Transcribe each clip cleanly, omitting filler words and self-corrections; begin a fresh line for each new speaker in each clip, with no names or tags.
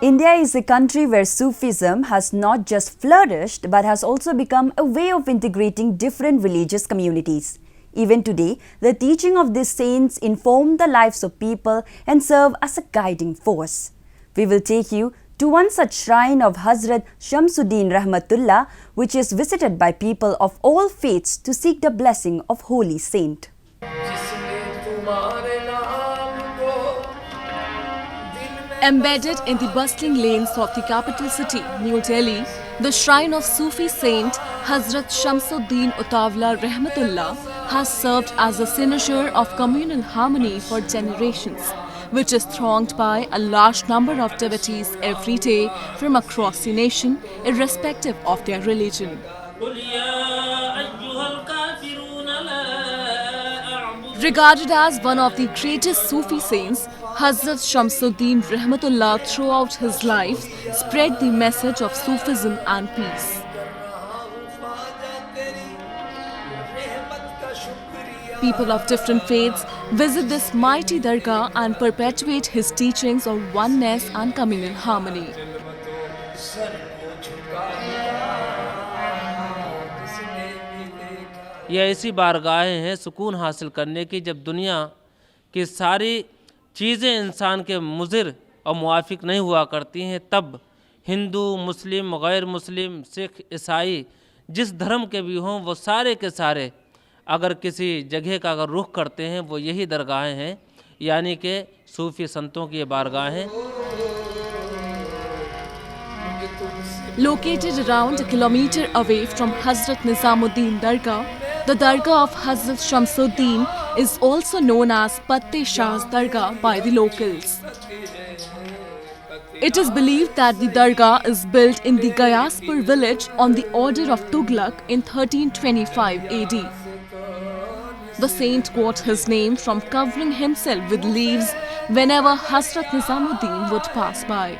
India is a country where Sufism has not just flourished but has also become a way of integrating different religious communities. Even today, the teaching of these saints inform the lives of people and serve as a guiding force. We will take you to one such shrine of Hazrat Shamsuddin Rahmatullah, which is visited by people of all faiths to seek the blessing of holy saint.
Embedded in the bustling lanes of the capital city, New Delhi, the shrine of Sufi saint Hazrat Shamsuddin Utawla Rahmatullah has served as a cynosure of communal harmony for generations, which is thronged by a large number of devotees every day from across the nation, irrespective of their religion. Regarded as one of the greatest Sufi saints, Hazrat Shamsuddin Rahmatullah throughout his life spread the message of Sufism and peace. People of different faiths visit this mighty dargah and perpetuate his teachings of oneness and communal harmony.
ये ऐसी बारगाहें हैं सुकून हासिल करने की जब दुनिया की सारी चीज़ें इंसान के मुज़िर और मुआफ़िक नहीं हुआ करती हैं, तब हिंदू, मुस्लिम, गैर मुस्लिम, सिख, ईसाई जिस धर्म के भी हों, वो सारे के सारे अगर किसी जगह का अगर रुख करते हैं वो यही दरगाहें हैं, यानी कि सूफ़ी संतों की ये बारगाहें।
Located around a kilometer away from Hazrat Nizamuddin Dargah, the Dargah of Hazrat Shamsuddin is also known as Patte Shah's Dargah by the locals. It is believed that the Dargah is built in the Ghayaspur village on the order of Tughlaq in 1325 AD. The saint got his name from covering himself with leaves whenever Hazrat Nizamuddin would pass by.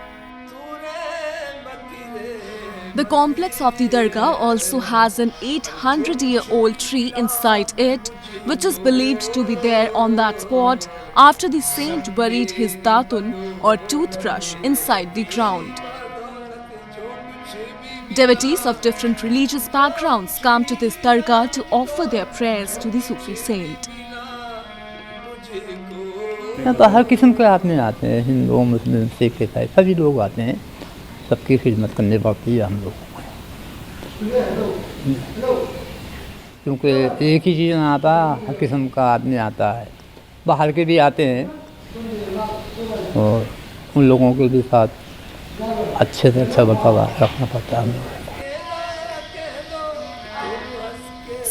The complex of the Dargah also has an 800-year-old tree inside it, which is believed to be there on that spot after the saint buried his datun or toothbrush inside the ground. Devotees of different religious backgrounds come to this Dargah to offer their prayers to the Sufi saint.
तो हर किस्म के आदमी आते हैं, हिंदू, मुस्लिम, सिख, ईसाई सभी लोग आते हैं, सबकी खिदमत करने पड़ती है हम लोगों को, क्योंकि एक ही चीज़ ना आता, हर किस्म का आदमी आता है, बाहर के भी आते हैं और उन लोगों के भी साथ अच्छे से अच्छा बर्ताव रखना पड़ता है हम लोगों को।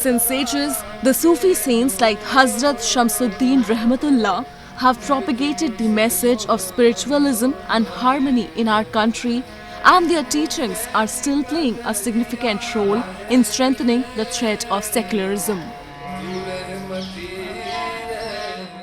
Since ages, the Sufi saints like Hazrat Shamsuddin Rahmatullah have propagated the message of spiritualism and harmony in our country, and their teachings are still playing a significant role in strengthening the thread of secularism.